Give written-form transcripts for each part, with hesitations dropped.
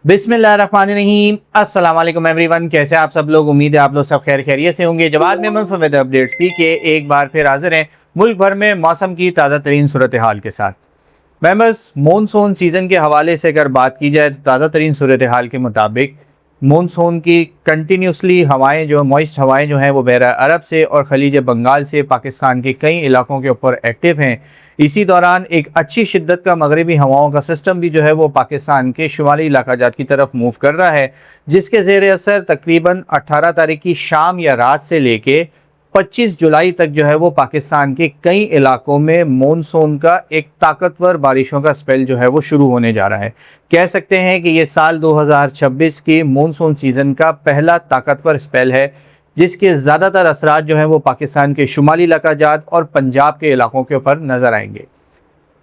बिस्मिल्लाहिर्रहमानिर्रहीम। अस्सलाम वालेकुम एवरीवन, कैसे आप सब लोग। उम्मीद है आप लोग सब खैर खैरियत से होंगे। जवाद में वेदर अपडेट्स पी के एक बार फिर हाजिर हैं मुल्क भर में मौसम की ताज़ा तरीन सूरत हाल के साथ। मेंबर्स, मानसून सीज़न के हवाले से अगर बात की जाए तो ताज़ा तरीन सूरत हाल के मुताबिक मानसून की कंटिन्यूसली हवाएं जो मॉइस्ट हवाएं जो हैं वो बहरा अरब से और खलीज बंगाल से पाकिस्तान के कई इलाकों के ऊपर एक्टिव हैं। इसी दौरान एक अच्छी शिद्दत का मगरबी हवाओं का सिस्टम भी जो है वो पाकिस्तान के शुमाली इलाकाजात की तरफ मूव कर रहा है, जिसके ज़ेर असर तकरीबन 18 तारीख की शाम या रात से लेके 25 जुलाई तक जो है वो पाकिस्तान के कई इलाकों में मानसून का एक ताकतवर बारिशों का स्पेल जो है वो शुरू होने जा रहा है। कह सकते हैं कि ये साल 2026 की मानसून सीज़न का पहला ताकतवर स्पेल है, जिसके ज़्यादातर असरात जो हैं वो पाकिस्तान के शुमाली इलाकाजात और पंजाब के इलाकों के ऊपर नज़र आएंगे।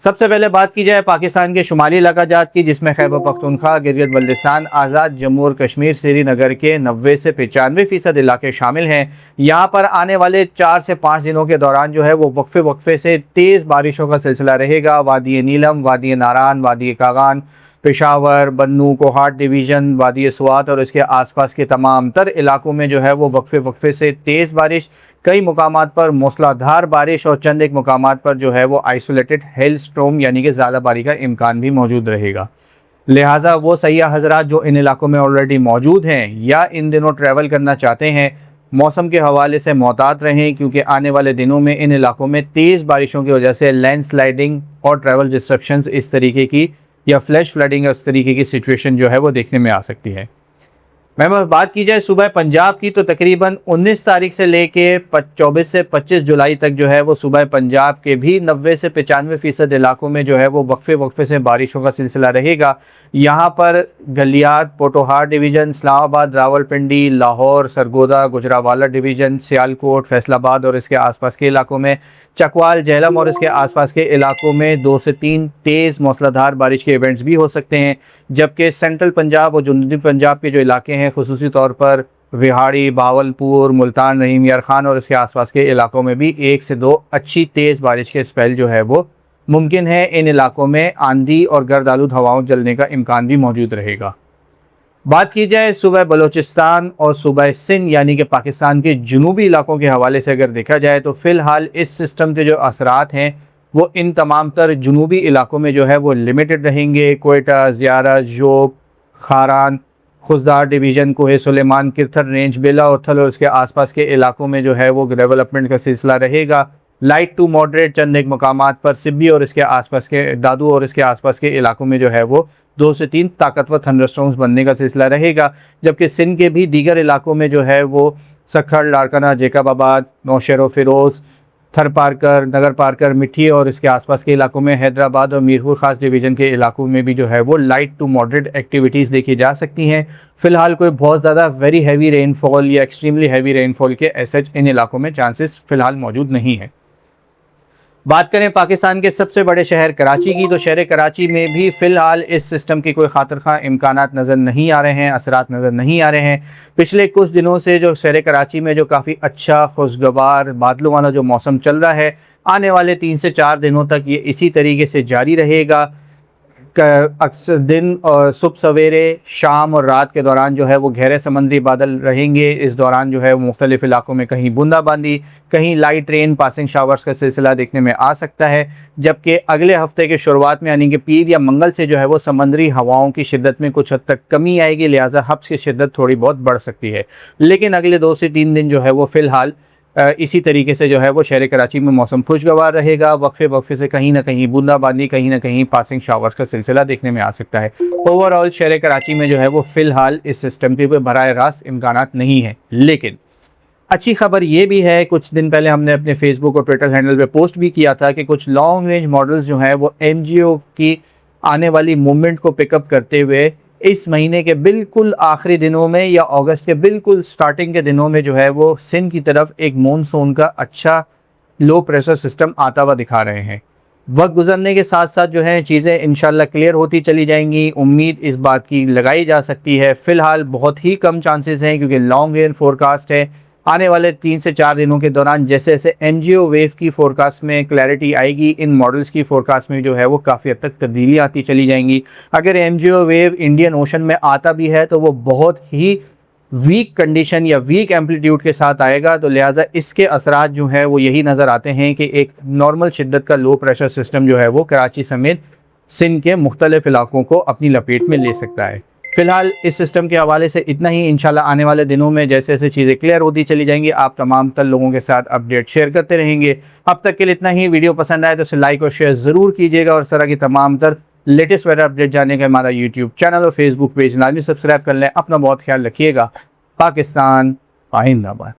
सबसे पहले बात की जाए पाकिस्तान के शुमाली इलाकाजात की, जिसमें खैबर पख्तूनख्वा, गिलगित बल्तिस्तान, आज़ाद जम्मू और कश्मीर, श्रीनगर के 90 से 95% इलाके शामिल हैं। यहाँ पर आने वाले 4 से 5 दिनों के दौरान जो है वो वक्फे से तेज़ बारिशों का सिलसिला रहेगा। वादी नीलम, वादी नारान, वादी कागान, पेशावर, बन्नू, कोहाट डिवीज़न, वादी स्वात और इसके आसपास के तमाम तर इलाकों में जो है वो वक्फे से तेज़ बारिश, कई मुकामात पर मूसलाधार बारिश और चंद एक मुकामात पर जो है वो आइसोलेटेड हेल स्ट्रोम यानी कि ज़्यादाबारी का इम्कान भी मौजूद रहेगा। लिहाजा वो सयाह हज़रात जो इन इलाकों में ऑलरेडी मौजूद हैं या इन दिनों ट्रैवल करना चाहते हैं, मौसम के हवाले से मोहतात रहें, क्योंकि आने वाले दिनों में इन इलाकों में तेज़ बारिशों की वजह से लैंडस्लाइडिंग और ट्रैवल डिस्ट्रप्शंस इस तरीके की या फ्लैश फ्लडिंग इस तरीके की सिचुएशन जो है वो देखने में आ सकती है। मैं बात की जाए सूबा पंजाब की, तो तकरीबन 19 तारीख से लेके 24 से 25 जुलाई तक जो है वो सूबा पंजाब के भी 90 से 95% इलाकों में जो है वो वक्फे से बारिशों का सिलसिला रहेगा। यहाँ पर गलियात, पोटोहार डिवीज़न, इस्लामाबाद, रावलपिंडी, लाहौर, सरगोदा, गुजरावाला डिवीज़न, सियालकोट, फैसलाबाद और इसके आसपास के इलाकों में, चकवाल, झेलम और इसके आसपास के इलाकों में 2 से 3 तेज़ मूसलाधार बारिश के इवेंट्स भी हो सकते हैं। जबकि सेंट्रल पंजाब और जनूबी पंजाब के जो इलाके हैं, खुसूसी तौर पर रिहाड़ी, बावलपुर, मुल्तान, रहीम यार खान और इसके आसपास के इलाकों में भी 1 से 2 अच्छी तेज़ बारिश के स्पेल जो है वो मुमकिन है। इन इलाकों में आंधी और गर्द आलूद हवाओं चलने का इम्कान भी मौजूद रहेगा। बात की जाए सूबा बलोचिस्तान और सूबा सिंध यानी कि पाकिस्तान के जनूबी इलाकों के हवाले से अगर देखा जाए, तो फ़िलहाल इस सिस्टम के जो असरात हैं वो इन तमाम तर जनूबी इलाकों में जो है वो लिमिटेड रहेंगे। कोयटा, ज़ियारत, जोब, खारान, खुजदार डिवीज़न, कोहे सुलेमान, किरथर रेंज, बेला उथल और उसके आसपास के इलाकों में जो है वो डेवलपमेंट का सिलसिला रहेगा। लाइट टू मॉडरेट चंद एक मकामात पर सिब्बी और इसके आसपास के दादू और इसके आसपास के इलाकों में जो है वो 2 से 3 ताकतवर थंडरस्टॉर्म्स बनने का सिलसिला रहेगा। जबकि सिंध के भी दीगर इलाकों में जो है वो सखर, लाड़काना, जेकबाबाद, नौशेर फिरोज़, थर पारकर, नगर पारकर, मिठी और इसके आसपास के इलाकों में, हैदराबाद और मीरपुर ख़ास डिवीज़न के इलाकों में भी जो है वो लाइट टू मॉडरेट एक्टिविटीज़ देखी जा सकती हैं। फ़िलहाल कोई बहुत ज़्यादा वेरी हैवी रेनफॉल या एक्सट्रीमली हैवी रेनफॉल के ऐसे इन इलाकों में चांसेस फ़िलहाल मौजूद नहीं है। बात करें पाकिस्तान के सबसे बड़े शहर कराची की, तो शहर कराची में भी फ़िलहाल इस सिस्टम की कोई खातिर खा इम्कानात नज़र नहीं आ रहे हैं, असरात नज़र नहीं आ रहे हैं। पिछले कुछ दिनों से जो शहर कराची में जो काफ़ी अच्छा खुशगवार बादलों वाला जो मौसम चल रहा है, आने वाले 3 से 4 दिनों तक ये इसी तरीके से जारी रहेगा। अक्सर दिन और सुबह सवेरे, शाम और रात के दौरान जो है वो गहरे समंदरी बादल रहेंगे। इस दौरान जो है वो मुख्तलिफ इलाकों में कहीं बूंदाबांदी, कहीं लाइट रेन, पासिंग शावर्स का सिलसिला देखने में आ सकता है। जबकि अगले हफ्ते के शुरुआत में यानी कि पीर या मंगल से जो है वो समंदरी हवाओं की शिद्दत में कुछ हद तक कमी आएगी, लिहाजा हब्स की शिद्दत थोड़ी बहुत बढ़ सकती है। लेकिन अगले 2 से 3 दिन जो है वो फ़िलहाल इसी तरीके से जो है वो शहर कराची में मौसम खुशगवार रहेगा। वक्फे से कहीं ना कहीं बूंदाबांदी, कहीं ना कहीं पासिंग शावर्स का सिलसिला देखने में आ सकता है। ओवरऑल शहर कराची में जो है वो फ़िलहाल इस सिस्टम के कोई बराह रास्त इम्कानात नहीं है। लेकिन अच्छी खबर ये भी है, कुछ दिन पहले हमने अपने फेसबुक और ट्विटर हैंडल पे पोस्ट भी किया था कि कुछ लॉन्ग रेंज मॉडल्स जो हैं वो MGO की आने वाली मूवमेंट को पिकअप करते हुए इस महीने के बिल्कुल आखिरी दिनों में या अगस्त के बिल्कुल स्टार्टिंग के दिनों में जो है वो सिंध की तरफ एक मॉनसून का अच्छा लो प्रेशर सिस्टम आता हुआ दिखा रहे हैं। वक्त गुजरने के साथ साथ जो है चीज़ें इंशाल्लाह क्लियर होती चली जाएंगी, उम्मीद इस बात की लगाई जा सकती है। फ़िलहाल बहुत ही कम चांसेस हैं, क्योंकि लॉन्ग रेंज फोरकास्ट है, आने वाले 3 से 4 दिनों के दौरान जैसे जैसे एनजीओ वेव की फोरकास्ट में क्लैरिटी आएगी, इन मॉडल्स की फोरकास्ट में जो है वो काफ़ी हद तक तब्दीली आती चली जाएंगी। अगर एनजीओ वेव इंडियन ओशन में आता भी है तो वो बहुत ही वीक कंडीशन या वीक एम्पलीट्यूड के साथ आएगा, तो लिहाजा इसके असरात जो है वो यही नज़र आते हैं कि एक नॉर्मल शिद्दत का लो प्रेशर सिस्टम जो है वो कराची समेत सिंध के मुख्तलिफ इलाकों को अपनी लपेट में ले सकता है। फिलहाल इस सिस्टम के हवाले से इतना ही। इंशाल्लाह आने वाले दिनों में जैसे जैसे चीज़ें क्लियर होती चली जाएंगी आप तमाम तर लोगों के साथ अपडेट शेयर करते रहेंगे। अब तक के लिए इतना ही। वीडियो पसंद आए तो उसे लाइक और शेयर ज़रूर कीजिएगा और इस तरह की तमाम तर लेटेस्ट वेदर अपडेट जानने का हमारा यूट्यूब चैनल और फेसबुक पेज लाजमी सब्सक्राइब कर लें। अपना बहुत ख्याल रखिएगा। पाकिस्तान जिंदाबाद।